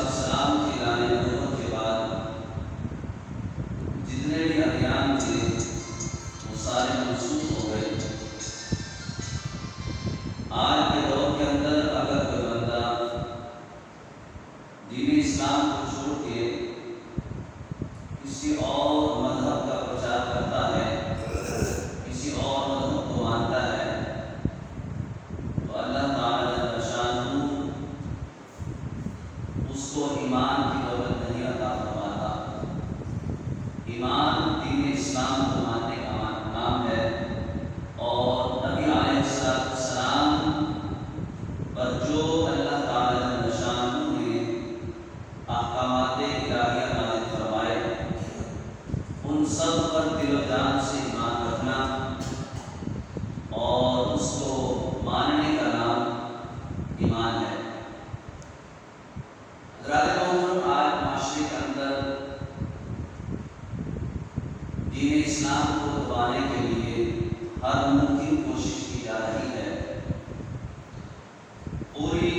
السلام کی لانے کے بعد جتنے بھی ادیان سالیں منسوخ ہو گئے۔ آج کے دور کے اندر اگر کوئی بندہ دین اسلام کو چھوڑ کے کسی اور مذہب کا پرچار کرتا ہے، کسی اور مذہب کو مانتا ہے، تو اللہ تعالیٰ جل شانہ اس کو ایمان کی دولت نہیں عطا فرماتا۔ ایمان دین اسلام کو ماننے کا نام ہے، اور نبی علیہ السلام پر جو اللہ تعالیٰ جل شانہ نے احکامات الہیہ نازل فرمائے، ان سب پر دل و جان سے ایمان رکھنا اور اس کو ماننے کا نام ایمان ہے۔ حضرات محترم، آج معاشرے کے اندر دین اسلام کو دبانے کے لیے ہر ممکن کوشش کی جا رہی ہے۔ پوری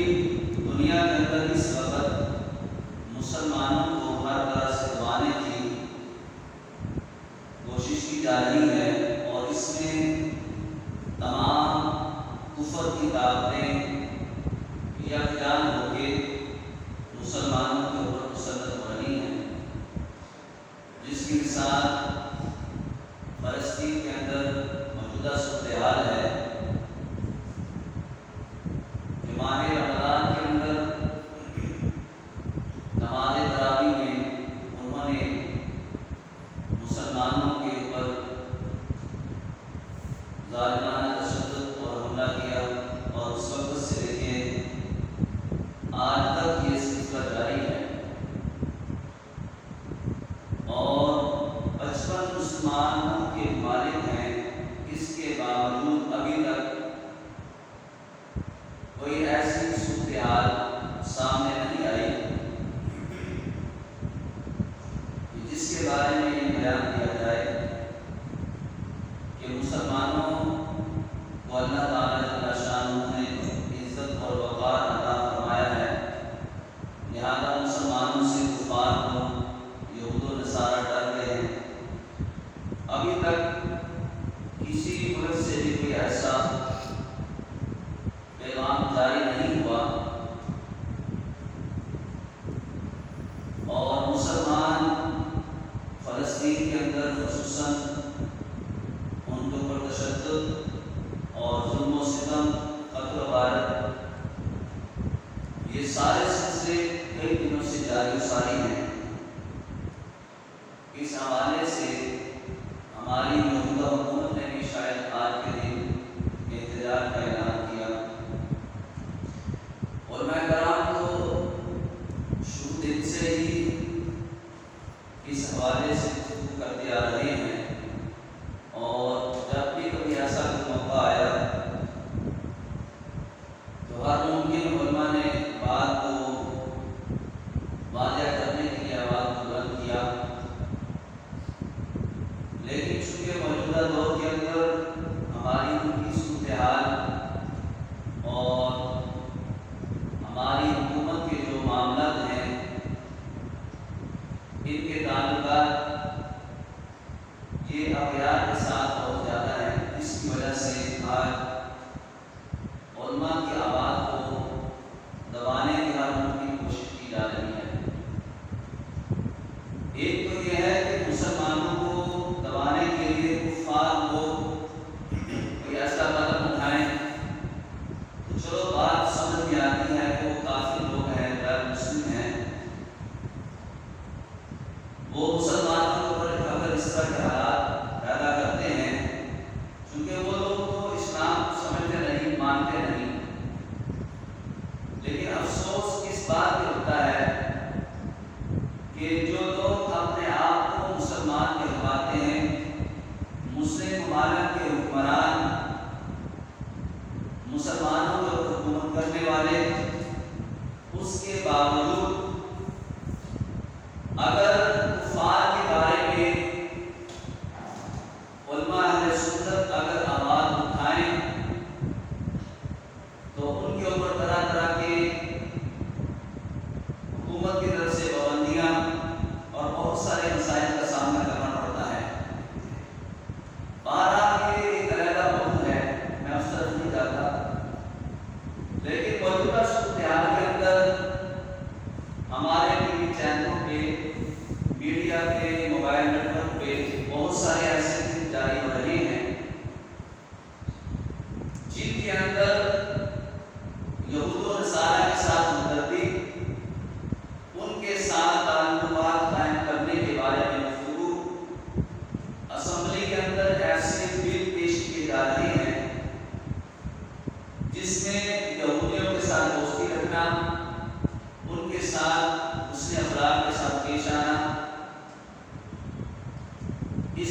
دنیا کے اندر اس وقت مسلمانوں کو ہر طرح سے دبانے کی کوشش کی جا رہی ہے، اور اس میں تمام کفر کی طاقتیں یکجان ہو کے مسلمانوں کے اوپر مسلط ہو رہی ہیں، جس کی مثال فلسطین کے اندر موجودہ صورتحال ہے کہ ماہ رمضان کے اندر نماز تراویح میں انہوں نے مسلمانوں کے اوپر ظالمانہ تشدد اور حملہ کیا، اور اس وقت سے لے کے آج تک یہ سلسلہ جاری ہے، اور 55 مسلمانوں کے مالک ہیں۔ اس کے باوجود ابھی تک کوئی ایسی صورتحال سامنے نہیں آئی کہ جس کے بارے میں یہ بیان کیا جائے کہ مسلمانوں کو اللہ تعالیٰ جل شانہ نے عزت اور وقار عطا فرمایا ہے، لہذا مسلمانوں سے کفار کو یہود و نصارہ ڈر گئے ہیں۔ ابھی تک کسی ملک سے بھی کوئی ایسا پیغام جاری نہیں ہوا، اور مسلمان فلسطین کے اندر خصوصاً ان کے اوپر تشدد اور ظلم و ستم، قتل و غارت، یہ سارے سلسلے کئی دنوں سے جاری و ساری ہیں۔ اس حوالے سے ہماری موجودہ حکومت نے بھی شاید آج کے دن احتجاج کا اعلان کیا، اور میں کرام تو شروع دن سے ہی اس حوالے سے گفتگو کرتے آ رہے ہیں، اور جب بھی کبھی ایسا کوئی موقع آیا تو ہر ممکن علماء نے بات کو واضح کرنے کے لیے آواز کو بلند کیا، لیکن چونکہ موجودہ دور کے اندر ہماری ان کی صورتحال اور ہماری حکومت کے جو معاملات ہیں، ان کے تعلقات یہ اغیار کے ساتھ بہت زیادہ ہے، اس کی وجہ سے آج علماء کی آواز کو دبانے کی ہر ممکن کوشش کی جا رہی ہے۔ ایک تو یہ ہے کہ مسلمانوں کو دبانے کے لیے کفار لوگ کوئی ایسا قدم اٹھائیں تو چلو بات سمجھ میں آتی ہے کہ وہ کافر لوگ ہیں، غیر مسلم ہیں، وہ مسلمانوں کے اوپر اگر اس طرح کے حالات پیدا کرتے ہیں، چونکہ وہ لوگ تو اسلام سمجھتے نہیں، مانتے نہیں، لیکن افسوس اس بات پہ ہوتا ہے کہ جو لوگ اپنے آپ کو مسلمان کہلاتے ہیں، مسلم ممالک کے حکمران، مسلمانوں پر حکومت کرنے والے، اس کے باوجود اگر کفار کے بارے میں علماء اہل سنت اگر آواز اٹھائیں تو ان کے اوپر طرح طرح کے حکومت کی طرف سے پابندیاں اور بہت سارے مسائل کا سامنا کرنا پڑتا ہے۔ بہرحال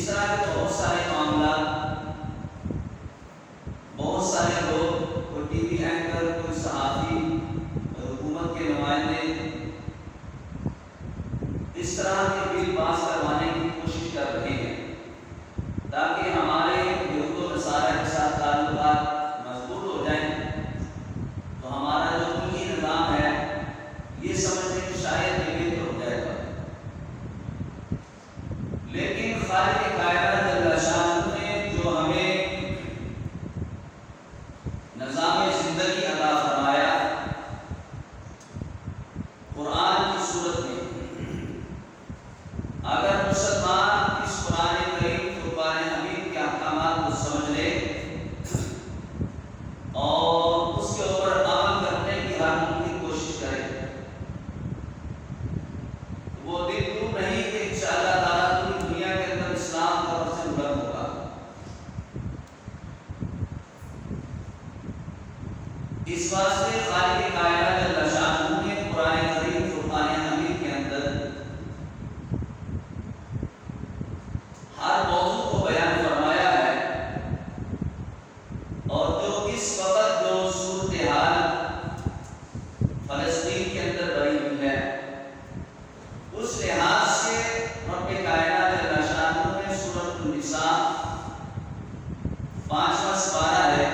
اس طرح کے بہت سارے معاملات، بہت سارے لوگ، کوئی ٹی وی اینکر، کوئی صحافی، حکومت کے نمائندے اس طرح کے بل پاس کروانے کی کوشش کر رہے ہیں تاکہ ہمارے یہود و نصارہ کے ساتھ تعلقات مضبوط ہو جائیں، تو ہمارا جو ملکی نظام ہے یہ سمجھتے کہ شاید یہ بہتر ہو جائے گا۔ لیکن خالق کائنات جل شانہ نے جو ہمیں نظام زندگی عطا فرمایا قرآن کی صورت میں، اگر مسلمان اس قرآن کریم فرقان حمید کے احکامات کو سمجھ لے اور اس کے اوپر عمل کرنے کی ہر ممکن کوشش کرے، وہ دن دور نہیں کہ انشاءاللہ تعالیٰ پوری دنیا کے اندر اسلام کا سے بلند ہوگا۔ اس واسطے خالق کائنات جل شانہ نے قرآن کریم فرقان حمید کے اندر ہر موضوع کو بیان فرمایا ہے، اور جو اس وقت جو صورتحال فلسطین کے اندر بڑھی ہوئی ہے اس لحاظ سے رب کائنات جل شانہ نے سورۃ النساء 5واں سپارہ ہے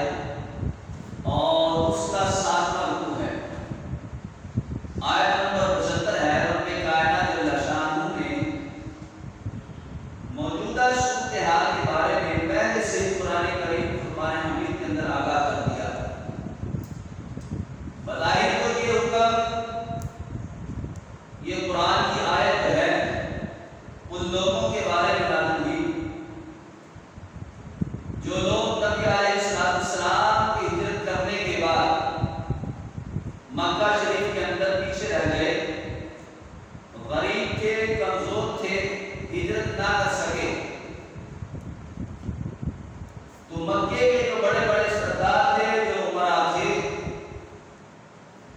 اور اس کا 7واں رکوع ہے، آیت نمبر 75 ہے۔ رب کائنات جل شانہ نے موجودہ صورتحال کے بارے میں پہلے سے ہی قرآن کریم فرقان حمید کے اندر آگاہ کر دیا۔ بظاہر تو یہ حکم، یہ قرآن کی آیت ہے ان لوگوں کے بارے میں نازل ہوئی جو لوگ نبی علیہ السلام کی ہجرت کرنے کے بعد مکہ شریف کے اندر پیچھے رہ گئے، غریب تھے، کمزور تھے، ہجرت نہ کر سکے، تو مکے کے جو بڑے بڑے سردار تھے، جو عمراء تھے،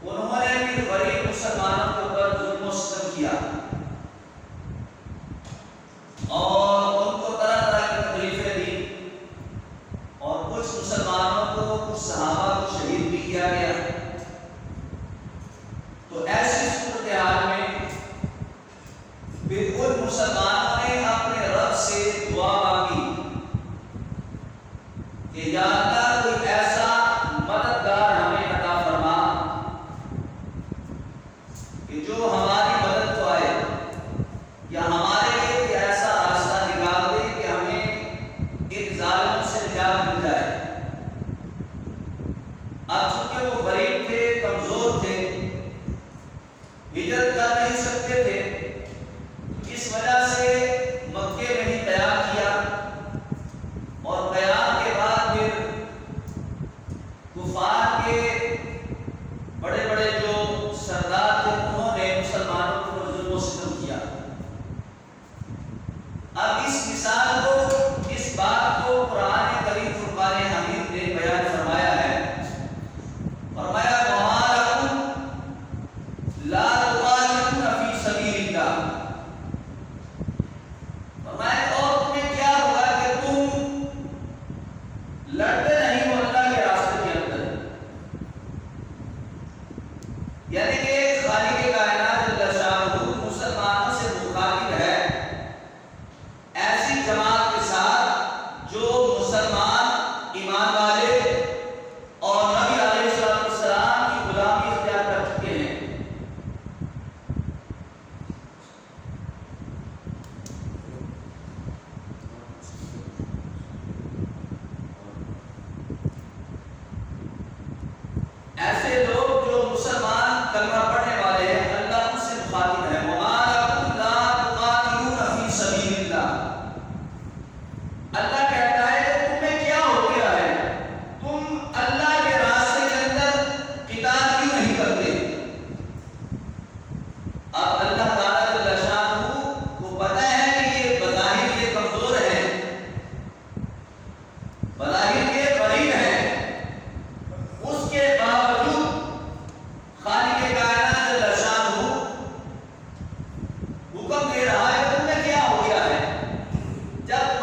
انہوں نے بھی غریب مسلمانوں کے اوپر ظلم و ستم کیا اور ان کو طرح طرح کی تکلیفیں دی، اور کچھ مسلمانوں کو، کچھ صحابہ کو شہید بھی کیا گیا۔ تو ایسی صورتحال میں بالکل مسلمانوں نے اپنے رب سے دعا مانگی کہ یا اللہ کوئی ایسا مددگار ہمیں عطا فرما کہ جو ہماری مدد کو آئے، یا ہمارے لیے کوئی ایسا راستہ نکال دے کہ ہمیں ان ظالموں سے نجات مل جائے۔ اب چونکہ وہ غریب تھے، کمزور تھے، ہجرت کر نہیں سکتے تھے، اس وجہ سے مکے میں ہی قیام کیا، اور قیام کے بعد پھر کفار کے بڑے بڑے جو سردار تھے انہوں نے مسلمانوں کو ظلم و ستم کیا۔ اب اس مثال کو، اس بات کو قرآن کریم فرقان حمید نے بیان فرمایا ہے، فرمایا وَمَا لَكُمْ لَا تُقَاتِلُونَ فِي سَبِيلِ اللَّهِ، فرمایا اور تمہیں کیا ہوا کہ تم لڑتے نہیں ہو اللہ کے راستے کے اندر، یعنی کہ خالق کائنات جل شانہ مسلمانوں سے مخاطب ہے ایسی جماعت کے ساتھ جو مسلمان، ایمان والے اور نبی علیہ السلام کی غلامی اختیار کر چکے ہیں۔ ایسے لوگ جو مسلمان کلمہ پڑھنے والے ہیں، اللہ ان سے مخاطب ہے، وَمَا لَكُمْ لَا تُقَاتِلُونَ فِي سَبِيلِ اللَّهِ، اللہ کہتا ہے کہ تمہیں کیا ہو گیا ہے، تم اللہ کے راستے کے اندر قتال کیوں نہیں کرتے؟ اب اللہ تعالیٰ جل شانہ کو پتہ ہے کہ یہ بظاہر یہ کمزور ہیں، بظاہر یہ غریب ہیں، اس کے باوجود خالق کائنات جل شانہ حکم دے رہا ہے کہ تمہیں کیا ہو گیا ہے، جب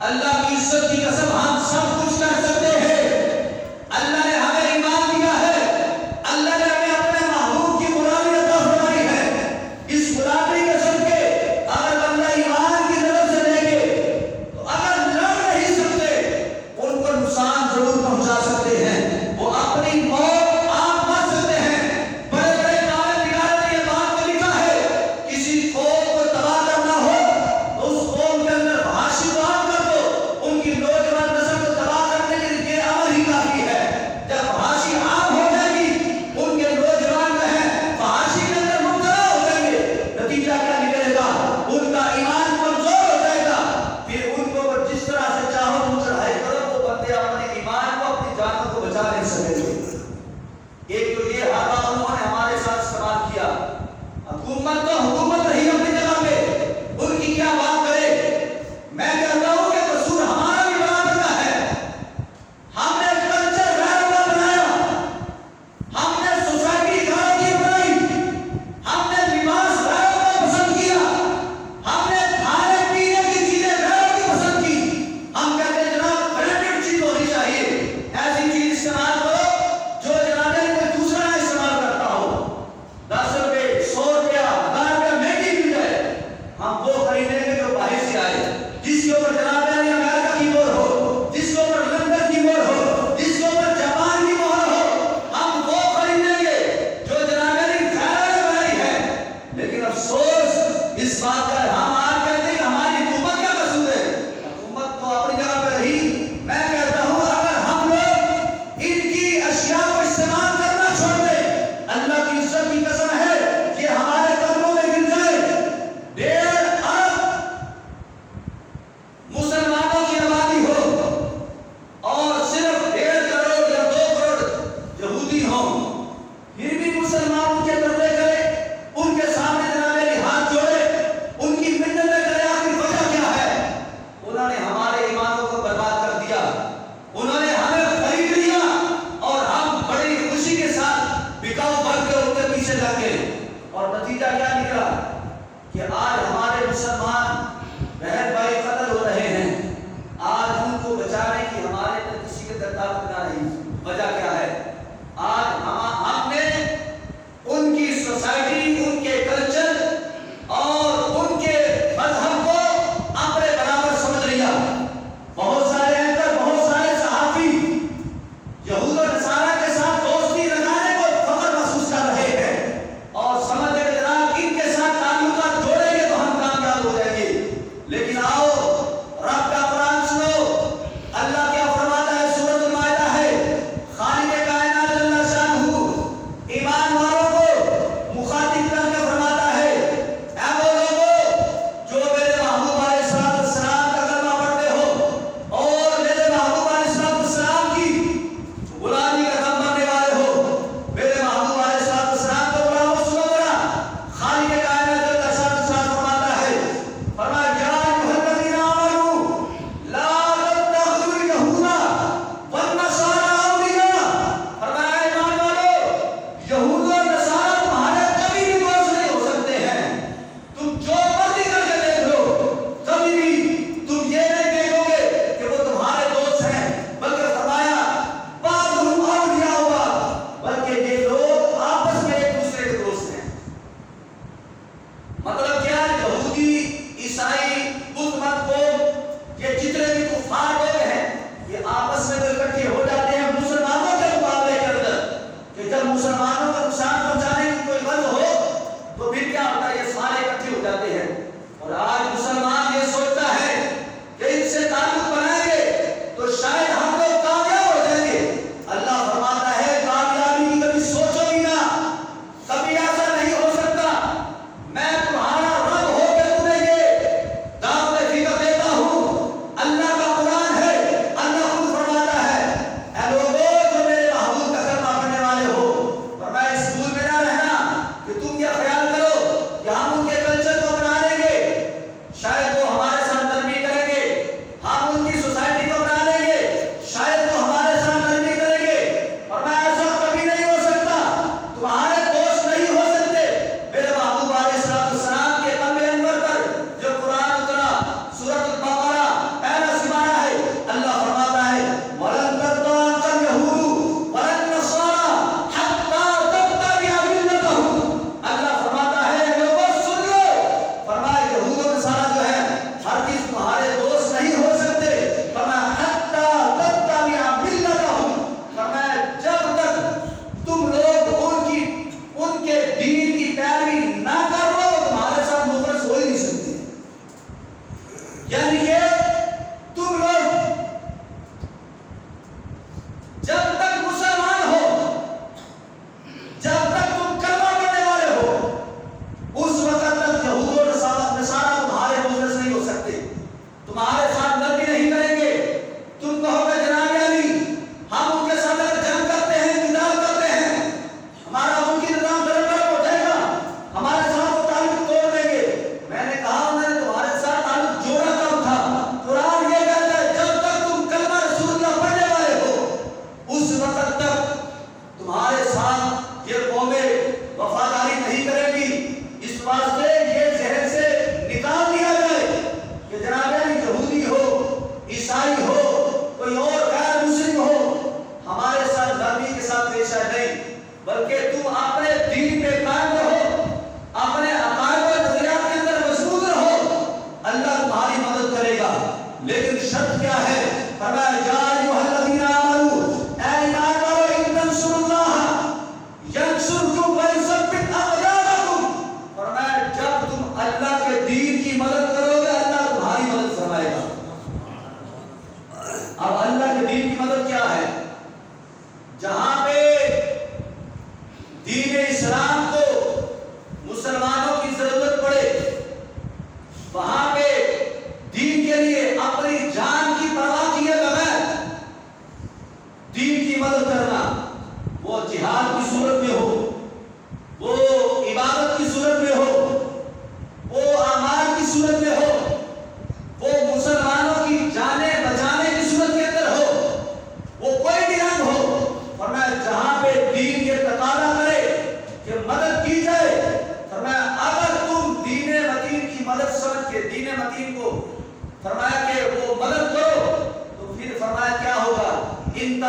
اللہ کی عزت کی قسم ہم سب کچھ کر سکتے ہیں۔ اللہ نے ہمیں ایمان دیا ہے، اللہ نے ہمیں اپنے محبوب کی غلامی عطا فرمائی ہے۔ اس غلامی کے صدقے اگر بندہ ایمان کی طرف سے لے گے تو اگر لڑ نہیں سکتے ان کو نقصان ضرور پہنچا سکتے ہیں، وہ اپنی موت آپ مر سکتے ہیں۔ بڑے بڑے کارنگار نے یہ بات کو لکھا ہے، کسی قوم کو تباہ کرنا ہو تو اس قوم کے اندر فحاشی کو عام کر دو، ان کی نوجوان نسل کو تباہ کرنے کے لیے یہ عمل ہی کافی ہے۔ جب فحاشی عام ہو جائے گی، ان کے نوجوان جو ہیں فحاشی کے اندر مبتلا ہو جائیں گے، نتیجہ کیا نکلے گا؟ ان کا ایمان کمزور ہو جائے گا۔ پھر ان کو جس طرح سے چاہو تم چڑھائی کرو، وہ بندے اپنے ایمان کو اپنی جانوں کو بچا نہیں سکیں گے۔ ایک تو یہ حالات انہوں نے ہمارے ساتھ استعمال کیا، حکومت تو حکومت رہی اپنی جگہ پہ، ان کی کیا بات کرے؟ میں کہتا ہوں کہ قصور ہمارا بھی برابر کا ہے۔ ہم نے کلچر غیر کا بنایا، ہم نے سوسائٹی غیر کی بنائی، ہم نے لباس غیر کا پسند کیا، ہم نے کھانے پینے کی چیزیں غیر کی پسند کی۔ ہم کہتے ہیں جناب برانڈڈ چیز ہونی چاہیے، ایسی چیز استعمال کرو جو جناب کوئی دوسرا نہ استعمال کرتا ہو۔ 10 روپے 100 روپیہ 1000 روپیہ مہنگی مل جائے، ہم وہ خریدیں گے جو باہر سے آئے، جس کے اوپر جناب امریکہ کی مہر ہو، جس کے اوپر لندن کی مہر ہو، جس کے اوپر جاپان کی مہر ہو، ہم وہ خریدیں گے جو جناب خیر نے بنائی ہے۔ لیکن افسوس اس بات کا ہم آج کہتے ہیں کہ ہماری حکومت کیا قصور ہے؟ حکومت تو اپنی جگہ پہ رہی۔ میں کہتا ہوں اگر ہم لوگ ان کی اشیاء کو استعمال کرنا چھوڑ دیں، اللہ کی عزت کی قسم ہے کہ ہمارے قدموں میں گر جائے 1.5 ارب مسلمانوں کی آبادی ہو اور صرف 1.5 کروڑ یا 2 کروڑ یہودی ہوں، پھر بھی مسلمان ان کے تربے کرے، ان کے سامنے جناب میری ہاتھ جوڑے، ان کی منتیں کرے، آخر وجہ کیا ہے؟ انہوں نے ہمارے ایمانوں کو برباد کر دیا، انہوں نے ہمیں خرید لیا اور ہم بڑی خوشی کے ساتھ بکاؤ بن کے ان کے پیچھے لگے، اور نتیجہ کیا نکلا کہ آج ہمارے مسلمان بہن بھائی قتل ہو رہے ہیں۔ آج ان کو بچانے کی ہمارے اندر کسی کے اندر طاقت نہ رہی۔ وجہ کیا ہے؟ آج ہم نے ان کی سوسائٹی، ان کے کلچر اور ان کے مذہب کو اپنے برابر سمجھ لیا۔ بہت سارے اینکر، بہت سارے صحافی یہود و نصارہ کے ساتھ دوستی لگانے کو فخر محسوس کر رہے ہیں اور سمجھ کہ جناب ان کے ساتھ تعلقات جوڑیں گے تو ہم کامیاب ہو جائیں گے۔ لیکن آؤ رب کا قرآن سنو، اللہ کیا فرماتا ہے سورۃ المائدہ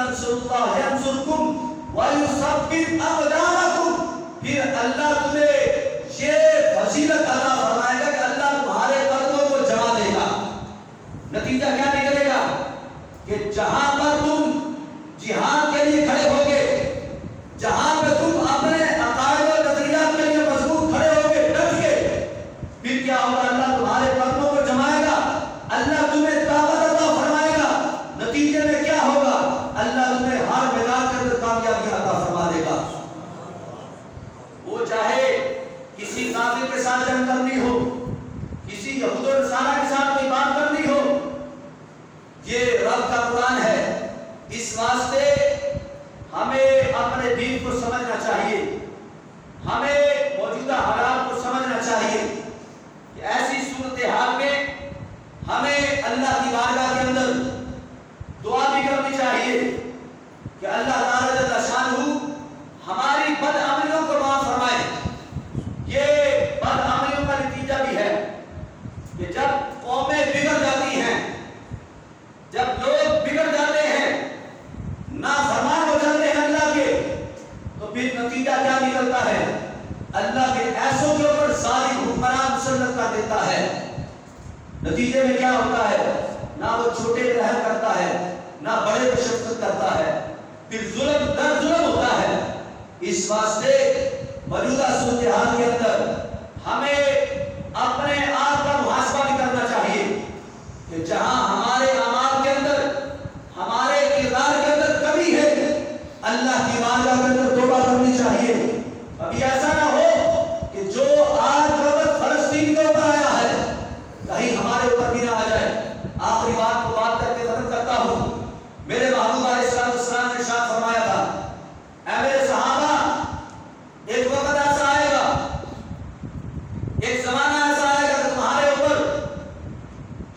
تنصروا ينصركم ويثبت اقدامكم، پھر اللہ تمہیں یہ فضیلت عطا فرمائے گا کہ اللہ تمہارے قدموں کو جما دے گا۔ نتیجہ کیا نکلے گا کہ جہاں پر تم جہاد کے لیے کھڑے ہوگے، جہاں پہ تم اپنے عقائد و نظریات کے لیے مضبوط کھڑے ہوگے ڈٹ کے، پھر کیا ہوگا؟ اللہ تمہارے قدموں کو جمائے گا، اللہ تمہیں طاقت عطا فرمائے گا۔ نتیجے میں کیا ہوگا؟ اللہ تمہیں ہر میدان کے اندر کامیابی عطا فرما دے گا۔ وہ چاہے کسی کافر کے ساتھ جنگ کرنی ہو، کسی یہود و نصارہ کے ساتھ کوئی بات کرنی ہو، یہ رب کا قرآن ہے۔ اس واسطے ہمیں اپنے دین کو سمجھنا چاہیے، ہمیں موجودہ حالات کو سمجھنا چاہیے کہ ایسی صورتحال میں ہمیں اللہ کی بارگاہ کے اندر دعا بھی کرنی چاہیے کہ اللہ تعالیٰ جل شانہ ہماری بد عملیوں کو معاف فرمائے۔ یہ بد عملیوں کا نتیجہ بھی ہے کہ جب قومیں بگڑ جاتی ہیں، جب لوگ بگڑ جاتے ہیں، نافرمان ہو جاتے ہیں اللہ کے، تو پھر نتیجہ کیا نکلتا ہے؟ اللہ کے ایسوں کے اوپر ظالم حکمران مسلط کر دیتا ہے۔ نتیجے میں کیا ہوتا ہے؟ نہ وہ چھوٹے پہ رحم کرتا ہے، نہ بڑے پہ شفقت کرتا ہے، پھر ظلم در ظلم ہوتا ہے۔ اس واسطے موجودہ صورتحال کے اندر ہمیں اپنے آپ کا محاسبہ بھی کرنا چاہیے کہ جہاں ہمارے اعمال کے اندر، ہمارے کردار کے اندر کمی ہے، اللہ کی بارگاہ کے اندر توبہ کرنی چاہیے۔ ابھی ایسا نہ ہو کہ جو آج وقت فلسطین کے اوپر آیا ہے کہیں ہمارے اوپر بھی نہ آ جائے۔ آخری بات کو بات کر کے ختم کرتا ہوں۔ میرے محبوب علیہ السلام نے ارشاد فرمایا تھا، اے میرے صحابہ، ایک وقت ایسا آئے گا، ایک زمانہ ایسا آئے گا کہ تمہارے اوپر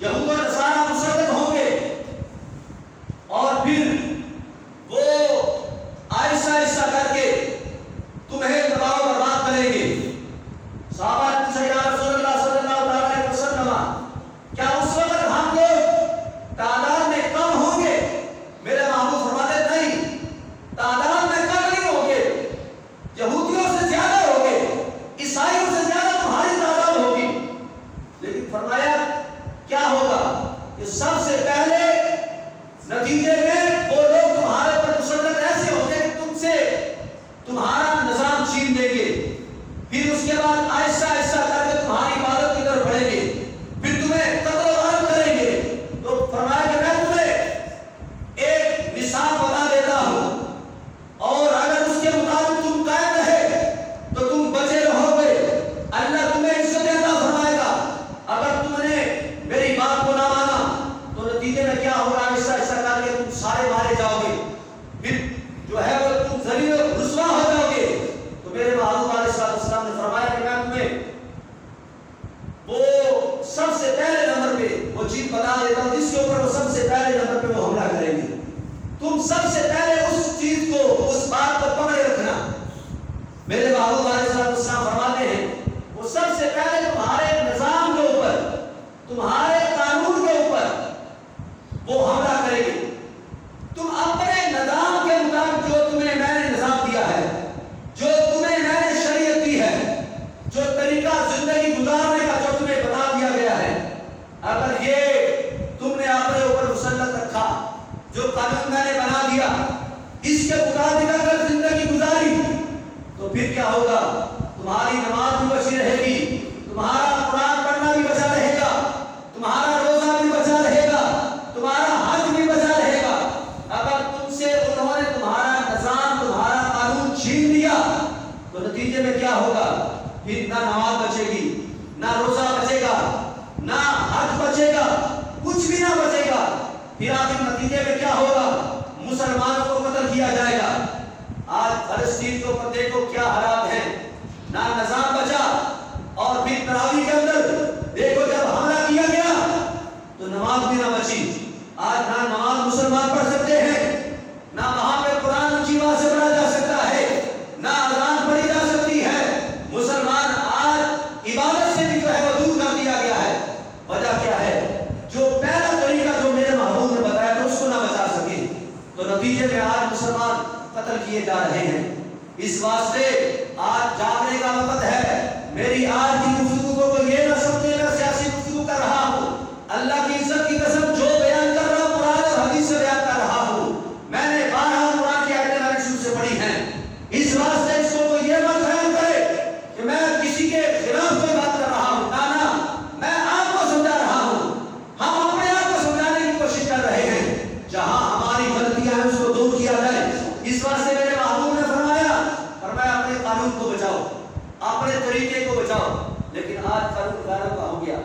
یہود و نصارہ مسلط ہوں گے اور پھر وہ آہستہ آہستہ کر کے تمہیں تباہ و برباد کریں گے۔ صحابہ نے پوچھا، یا رسول اللہ صلی اللہ علیہ وسلم، کیا اس وقت ہم لوگ تعداد میں کم ہوں گے؟ میرے محبوب فرماتے نہیں، تعداد میں کم نہیں ہوں گے، یہودیوں سے زیادہ ہوگے، عیسائیوں سے زیادہ تمہاری تعداد ہوگی۔ لیکن فرمایا کیا ہوگا کہ سب سے پہلے نتیجے میں وہ لوگ تمہارے پر مسلط ایسے ہوں گے کہ تم سے تمہارا نظام چھین دیں گے، پھر اس کے بعد آہستہ آہستہ کر کے تمہاری عبادت کی طرف بڑھیں گے، پھر تمہیں قتل و غارت کریں گے۔ تو فرمایا کہ میں تمہیں ایک نصاب بتا دیتا ہوں، اور اگر اس کے مطابق تم قائم رہے تو تم بچے رہو گے، اللہ تمہیں عزت عطا فرمائے گا۔ اگر تم نے میری بات کو نہ مانا تو نتیجے میں کیا ہوگا؟ آہستہ آہستہ کر کے تم سارے مارے جاؤ گے، پھر جو ہے وہ تم ذلیل و رسوا ہو جاؤ گے۔ تو میرے محبوب علیہ السلام نے فرمایا کہ میں تمہیں وہ سب سے پہلے نمبر پہ وہ چیز بتا دیتا ہوں جس کے اوپر وہ سب سے پہلے نمبر پہ وہ حملہ کریں گے۔ تم سب سے پہلے اس چیز کو، اس بات کو پکڑے رکھنا۔ میرے محبوب علیہ السلام فرماتے ہیں وہ سب سے پہلے تمہارے نظام کے اوپر، تمہارے قانون کے اوپر وہ حملہ کریں گے۔ تم اپنے نظام کے مطابق جو تمہیں میں نے نظام دیا ہے، جو تمہیں میں نے شریعت دی ہے، جو طریقہ زندگی گزارنے کا جو تمہیں بتا دیا گیا ہے، اگر یہ تم نے اپنے اوپر مسلط رکھا، جو قانون میں نے بنا دیا، اس کے مطابق اگر زندگی گزاری تو پھر کیا ہوگا؟ تمہاری نماز بھی بچی رہے گی، تمہارا قرآن پڑھنا بھی بچا رہے گا، تمہارا روزہ بھی بچا رہے گا، تمہارا حج بھی بچا رہے گا۔ اگر تم سے انہوں نے تمہارا نظام، تمہارا قانون چھین لیا تو نتیجے میں کیا ہوگا؟ پھر نہ نماز بچے گی، نہ روزہ بچے گا، نہ حج بچے گا، کچھ بھی نہ بچے گا۔ پھر آخر نتیجے میں کیا ہوگا؟ مسلمانوں کو قتل کیا جائے گا۔ آج فلسطین کے اوپر دیکھو کیا حالات ہیں، نہ نظام بچا، اور پھر تراویح کے اندر دیکھو جب حملہ کیا گیا تو نماز بھی نہ بچی۔ آج نہ نماز مسلمان پڑھ سکتے ہیں، نہ وہاں پہ قرآن اونچی آواز سے پڑھا جا سکتا ہے، نہ اذان پڑھی جا سکتی ہے۔ مسلمان آج عبادت سے بھی جو ہے وہ دور کر دیا گیا ہے۔ وجہ کیا ہے؟ جو پہلا طریقہ جو میرے محبوب نے بتایا تھا اس کو نہ بچا سکے، تو نتیجہ نتیجے میں آج مسلمان قتل کیے جا رہے ہیں۔ اس واسطے آج جاگنے کا وقت ہے۔ میری آج کی گفتگو کو یہ نہ سمجھے میں سیاسی گفتگو کر رہا ہوں، اللہ کی عزت کی قسم جو بیان کر رہا ہوں قرآن اور حدیث سے بیان کر رہا ہوں۔ میں نے 12 قرآن کی آیتیں میں نے شروع سے پڑھی ہیں۔ اس واسطے اس کو یہ مت خیال کرے کہ میں کسی کے خلاف کوئی بات کر رہا ہوں، نہ میں آپ کو سمجھا رہا ہوں۔ ہم اپنے آپ کو سمجھانے کی کوشش کر رہے ہیں، جہاں ہماری غلطیاں ہیں اس کو دور کیا جائے۔ اس واسطے میرے محبوب نے فرمایا اپنے قانون کو بچاؤ، اپنے طریقے کو بچاؤ۔ لیکن آج قانون غیروں کا ہو گیا،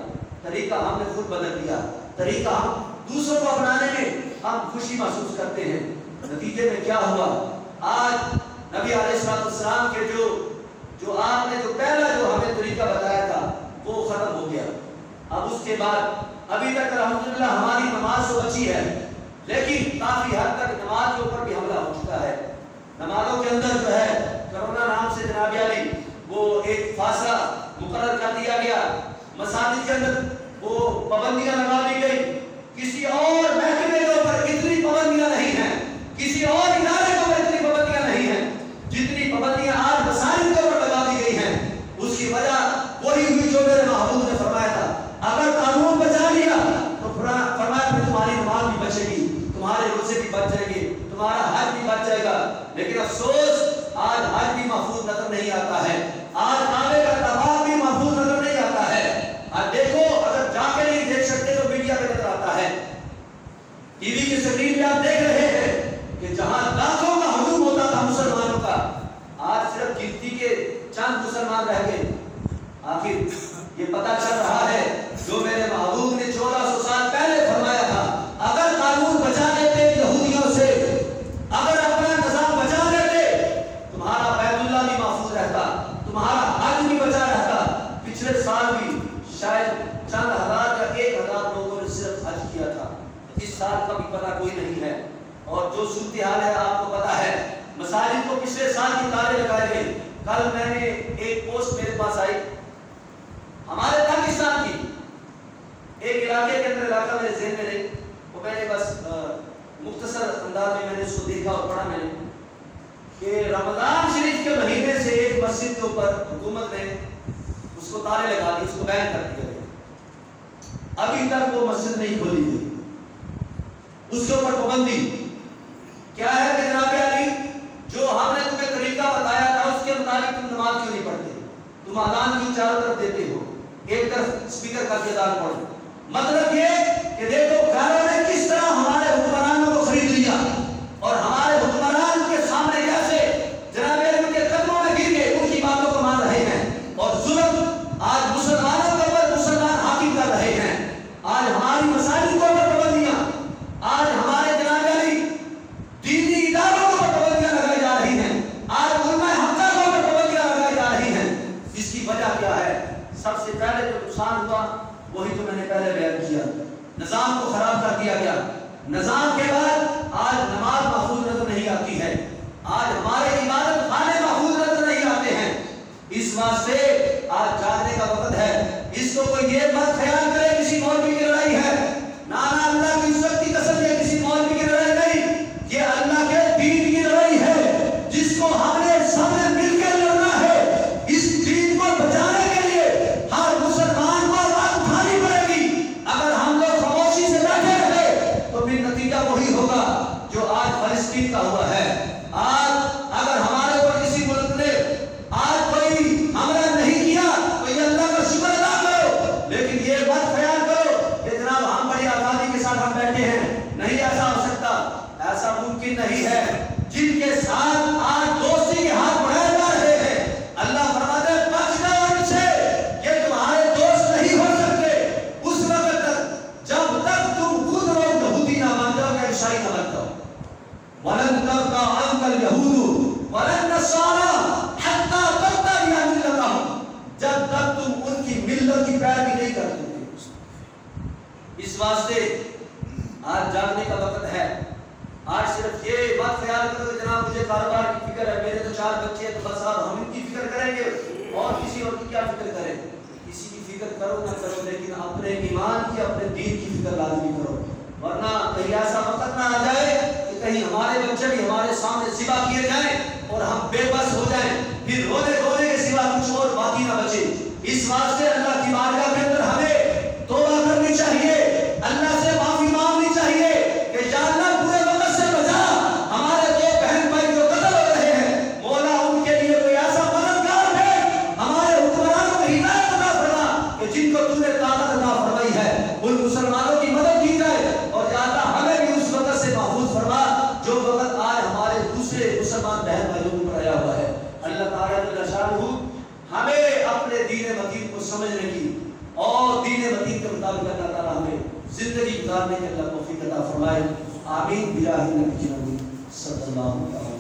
طریقہ ہم نے خود بدل دیا، طریقہ ہم دوسروں کو اپنانے میں ہم خوشی محسوس کرتے ہیں۔ نتیجے میں کیا ہوا؟ آج نبی علیہ السلام کے جو آپ نے جو پہلا جو ہمیں طریقہ بتایا تھا وہ ختم ہو گیا۔ اب اس کے بعد ابھی تک الحمدللہ ہماری نماز تو بچی ہے، لیکن کافی حد تک نماز کے اوپر بھی حملہ ہو چکا ہے۔ نمازوں کے اندر جو ہے کرونا نام سے جناب علی وہ ایک فاصلہ مقرر کر دیا گیا، مساجد کے اندر وہ پابندیاں لگا دی گئی۔ کسی اور محکمے کے اوپر اتنی پابندیاں نہیں ہیں، کسی اور ادارے کے اوپر اتنی پابندیاں نہیں ہیں جتنی پابندیاں آج مساجد کے اوپر لگا دی گئی ہیں۔ اس کی وجہ وہی ہوئی جو میرے محبوب نے فرمایا تھا، اگر قانون بچا لیا تو فرمایا پھر تمہاری نماز بھی بچے گی، تمہارے روزے بھی بچ جائیں گے، تمہارا حج بھی بچ جائے گا۔ لیکن افسوس آج حج بھی محفوظ نظر نہیں آتا ہے، آج کعبے کا طواف بھی محفوظ نظر نہیں آتا ہے۔ آج دیکھو اگر جا کے نہیں دیکھ سکتے تو میڈیا پہ نظر آتا ہے، ٹی وی کی اسکرین پہ آپ دیکھ رہے ہیں کہ جہاں لاکھوں کا ہجوم ہوتا تھا مسلمانوں کا، آج صرف گنتی کے چند مسلمان رہ گئے۔ آخر یہ پتہ چل رہا ہے جو میرے محبوب نے 1400 سال پہلے فرمایا تھا، اگر قانون بچا لیتے یہودیوں سے، اگر اپنا نظام بچا لیتے، تمہارا بیت اللہ بھی محفوظ رہتا، تمہارا حج بھی بچا رہتا۔ پچھلے سال بھی شاید چند ہزار یا 1000 لوگوں نے صرف حج کیا تھا، اس سال کا بھی پتہ کوئی نہیں ہے۔ اور جو صورتحال ہے آپ کو پتہ ہے، مساجد کو پچھلے سال کی تالے لگائے گئے۔ کل میں نے ایک پوسٹ میرے پاس آئی ہمارے پاکستان کی، ایک علاقے کے اندر، علاقہ میرے ذہن میں نہیں، وہ میں نے بس مختصر انداز میں نے اس کو دیکھا اور پڑھا میں نے کہ رمضان شریف کے مہینے سے ایک مسجد کے اوپر حکومت نے اس کو تالے لگا دی، اس کو بین کر دیا گیا، ابھی تک وہ مسجد نہیں کھولی گئی، اس کے اوپر پابندی کیا ہے کہ جناب علی جو ہم نے تمہیں طریقہ بتایا تھا اس کے مطابق تم نماز کیوں نہیں پڑھتے، تم اذان کیوں چاروں طرف دیتے ہو، ایک طرف اسپیکر کر کے اذان پڑھو۔ مطلب یہ کہ دیکھو گھروں نے کس طرح ہمارے حکمرانوں کو خرید لیا اور ہمارے حکمران کے سامنے کیسے جناب ان کے قدموں میں گر گئے، ان کی باتوں کو مان رہے ہیں اور ظلم آج مسلمانوں کے اوپر مسلمان حاکم کر رہے ہیں۔ آج ہماری مساجد کو اوپر پابندیاں، آج ہمارے جناب علی دینی اداروں کو پابندیاں لگائی جا رہی ہیں، آج علماء حق کو پابندیاں لگائی جا رہی ہیں۔ اس کی وجہ کیا ہے؟ سب سے پہلے جو نقصان ہوا وہی تو میں نے پہلے بیان کیا، نظام کو خراب کر دیا گیا۔ نظام کے بعد آج نماز محفوظ نظر نہیں آتی ہے، آج ہمارے عبادت خانے محفوظ نظر نہیں آتے ہیں۔ اس واسطے آج جاگنے کا وقت ہے۔ اس کو کوئی یہ مت خیال کرے کسی مولوی کی لڑائی ہے، نانا اللہ کی عزت کی قسم یہ کسی مولوی کی لڑائی نہیں، یہ اللہ کے دین کی لڑائی ہے جس کو ہم نے سب نے مل کے لڑنا ہے۔ اس دین کو بچانے کے لیے ہر مسلمان کو آواز اٹھانی پڑے گی۔ اگر ہم لوگ خاموشی سے بیٹھے رہے تو پھر نتیجہ وہی ہوگا جو آج فلسطین کا ہوا ہے۔ آج اگر ہمارے اوپر کسی ملک نے آج کوئی حملہ نہیں کیا تو یہ اللہ کا شکر ادا کرو، لیکن یہ مت خیال کرو کہ جناب ہم بڑی آزادی کے ساتھ ہم بیٹھے ہیں، نہیں ایسا ہو سکتا، ایسا ممکن نہیں ہے۔ جن کے ساتھ آج دوستی کے ہاتھ بڑھائے جا رہے ہیں، اللہ فرماتا ہے بچ جاؤ ان سے، یہ تمہارے دوست نہیں ہو سکتے اس وقت تک جب تک تم خود یہودی نہ بن جاؤ یا عیسائی نہ بن جاؤ۔ وَلَن تَرْضَىٰ عَنكَ الْيَهُودُ وَلَا النَّصَارَىٰ حَتَّىٰ تَتَّبِعَ مِلَّتَهُمْ، جب تک تم ان کی ملت کی پیروی نہیں کرتے۔ اس واسطے آج جاگنے کا وقت ہے۔ آج صرف یہ بات خیال کرو کہ جناب مجھے کاروبار کی فکر ہے، میرے تو 4 بچے ہیں تو بس آپ ہم ان کی فکر کریں گے اور کسی اور کی کیا فکر کریں۔ کسی کی فکر کرو نہ کرو لیکن اپنے ایمان کی، اپنے دین کی فکر لازمی کرو، ورنہ کہیں ایسا وقت نہ آ جائے کہ کہیں کہیں ہمارے بچے بھی ہمارے سامنے ذبح کیے جائیں اور ہم بے بس ہو جائیں، پھر رونے رونے کے سوا کچھ اور باقی نہ بچے۔ اس واسطے اللہ کی بارگاہ کے اندر ہمیں توبہ کرنی چاہیے، اللہ سے معافی مانگنی چاہیے کہ یا اللہ برے وقت سے بچا، ہمارے دو بہن بھائی جو قتل ہو رہے ہیں مولا ان کے لیے کوئی ایسا مددگار ہے، ہمارے حکمرانوں کو ہدایت عطا فرما کہ جن کو تو نے طاقت عطا فرمائی ہے ان مسلمانوں کی مدد کی جائے، اور یا اللہ ہمیں بھی اس وقت سے محفوظ فرما جو وقت آج ہمارے دوسرے مسلمان بہن بھائیوں کو آیا ہوا ہے۔ اللہ تعالیٰ جل شانہ ہمیں اپنے دین متین کو سمجھنے کی اور دین متین کے مطابق اللہ تعالیٰ ہمیں زندگی گزارنے کے اللہ توفیق عطا فرمائے۔ آمین بجاہ نبی صلی اللہ علیہ وسلم۔